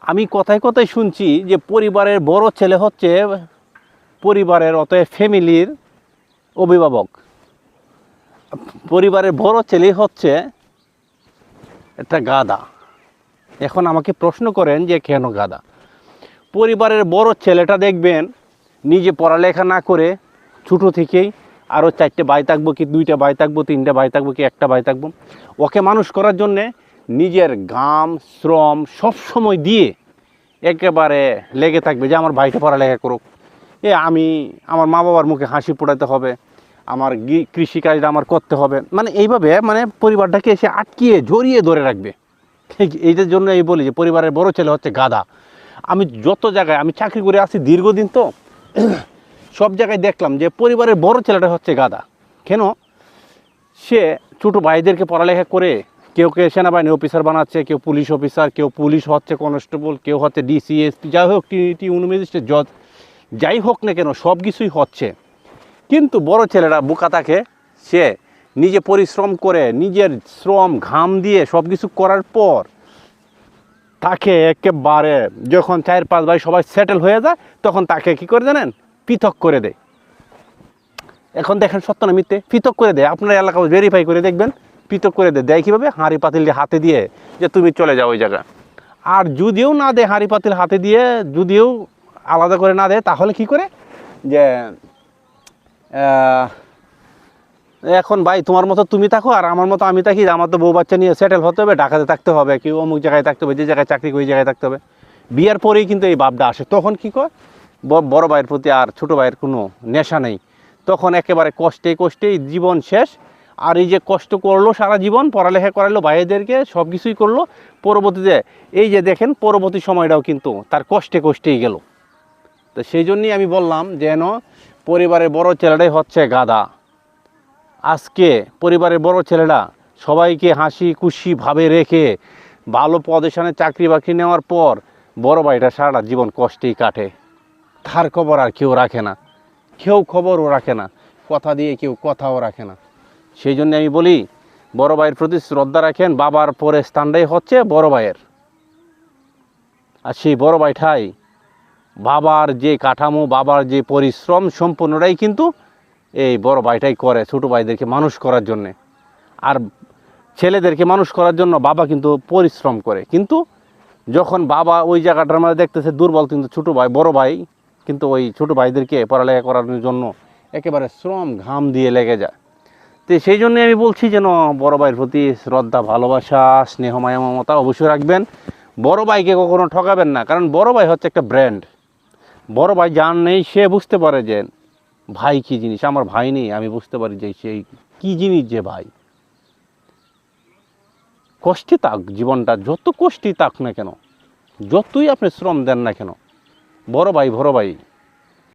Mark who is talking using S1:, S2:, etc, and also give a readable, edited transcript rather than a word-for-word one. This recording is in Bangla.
S1: আমি কথায় কথায় শুনছি যে পরিবারের বড় ছেলে হচ্ছে পরিবারের অতএব ফ্যামিলির অভিভাবক, পরিবারের বড় ছেলে হচ্ছে একটা গাধা। এখন আমাকে প্রশ্ন করেন যে কেন গাধা? পরিবারের বড় ছেলেটা দেখবেন নিজে পড়ালেখা না করে ছোটো থেকেই আরও 4টে ভাই থাকবো কি 2টা ভাই থাকবো 3টে ভাই থাকবো কি 1টা ভাই থাকবো, ওকে মানুষ করার জন্যে নিজের ঘাম শ্রম সব সময় দিয়ে একেবারে লেগে থাকবে যে আমার ভাইটা পড়ালেখা করুক, আমি আমার মা বাবার মুখে হাসি ফোটাতে হবে, আমার কৃষিকাজটা আমার করতে হবে, মানে এইভাবে মানে পরিবারটাকে এসে আটকিয়ে জড়িয়ে ধরে রাখবে। ঠিক এইটার জন্য এই বলি যে পরিবারের বড় ছেলে হচ্ছে গাধা। আমি যত জায়গায় আমি চাকরি করে আসি দীর্ঘদিন, তো সব জায়গায় দেখলাম যে পরিবারের বড় ছেলেটা হচ্ছে গাধা। কেন? সে ছোটো ভাইদেরকে পড়ালেখা করে কেউ সেনাবাহিনী অফিসার বানাচ্ছে, কেউ পুলিশ অফিসার, কেউ পুলিশ হচ্ছে কনস্টেবল, কেউ হচ্ছে ডিসি এসপি, যাই হোক টিউন ম্যাজিস্ট্রেট জজ, যাই হোক না কেন সব কিছুই হচ্ছে। কিন্তু বড় ছেলেরা বোকা থাকে, সে নিজে পরিশ্রম করে নিজের শ্রম ঘাম দিয়ে সব কিছু করার পর তাকে একেবারে যখন 4-5 ভাই সবাই সেটেল হয়ে যায় তখন তাকে কি করে জানেন? পৃথক করে দেয়। এখন দেখেন সত্য না মিথ্যে? পৃথক করে দেয়। আপনার এলাকা ভেরিফাই করে দেখবেন, পৃথক করে দেয় কীভাবে? হাঁড়ি পাতিল হাতে দিয়ে যে তুমি চলে যাও ওই জায়গায়। আর যদিও না দেয় হাঁড়ি পাতিল হাতে দিয়ে, যদিও আলাদা করে না দেয়, তাহলে কি করে যে এখন ভাই তোমার মতো তুমি থাকো আর আমার মতো আমি থাকি, আমার তো বউ বাচ্চা নিয়ে সেটেল হতে হবে, ঢাকাতে থাকতে হবে, কি অমুক জায়গায় থাকতে হবে, যে জায়গায় চাকরি ওই জায়গায় থাকতে হবে। বিয়ের পরেই কিন্তু এই ভাবটা আসে। তখন কি কয় বড় ভাইয়ের প্রতি আর ছোটো ভাইয়ের কোনো নেশা নেই, তখন একেবারে কষ্টেই জীবন শেষ। আর এই যে কষ্ট করলো সারা জীবন, পড়ালেখা করালো ভাইদেরকে, সব কিছুই করলো, পরবর্তীতে এই যে দেখেন পরবর্তী সময়টাও কিন্তু তার কষ্টেই গেল। তো সেই জন্যই আমি বললাম যেন পরিবারের বড় ছেলেটাই হচ্ছে গাধা। আজকে পরিবারের বড় ছেলেরা সবাইকে হাসি খুশি ভাবে রেখে ভালো পজিশনে চাকরি বাকরি নেওয়ার পর বড় ভাইটা সারাটা জীবন কষ্টেই কাটে। তার খবর আর কেউ রাখে না, কেউ খবরও রাখে না, কথা দিয়ে কেউ কথাও রাখে না। সেই জন্য আমি বলি বড় ভাইয়ের প্রতি শ্রদ্ধা রাখেন। বাবার পরে স্থানটাই হচ্ছে বড় ভাইয়ের। আর সেই বড় ভাইটাই বাবার যে কাঠামো, বাবার যে পরিশ্রম সম্পূর্ণটাই কিন্তু এই বড় ভাইটাই করে ছোটো ভাইদেরকে মানুষ করার জন্যে। আর ছেলেদেরকে মানুষ করার জন্য বাবা কিন্তু পরিশ্রম করে, কিন্তু যখন বাবা ওই জায়গাটার মধ্যে দেখতেছে দুর্বল, কিন্তু ছোটো ভাই বড় ভাই কিন্তু ওই ছোটো ভাইদেরকে পড়ালেখা করানোর জন্য একেবারে শ্রম ঘাম দিয়ে লেগে যায়। তো সেই জন্যে আমি বলছি যেন বড় ভাইয়ের প্রতি শ্রদ্ধা, ভালোবাসা, স্নেহ, মায়া, মমতা অবশ্যই রাখবেন। বড় ভাইকে কখনো ঠকাবেন না, কারণ বড় ভাই হচ্ছে একটা ব্র্যান্ড। বড় ভাই যার নেই সে বুঝতে পারে যে ভাই কী জিনিস। আমার ভাই নেই, আমি বুঝতে পারি যে সেই কী জিনিস যে ভাই। কষ্টে থাক জীবনটা, যত কষ্টই থাক না কেন, যতই আপনি শ্রম দেন না কেন, বড় ভাই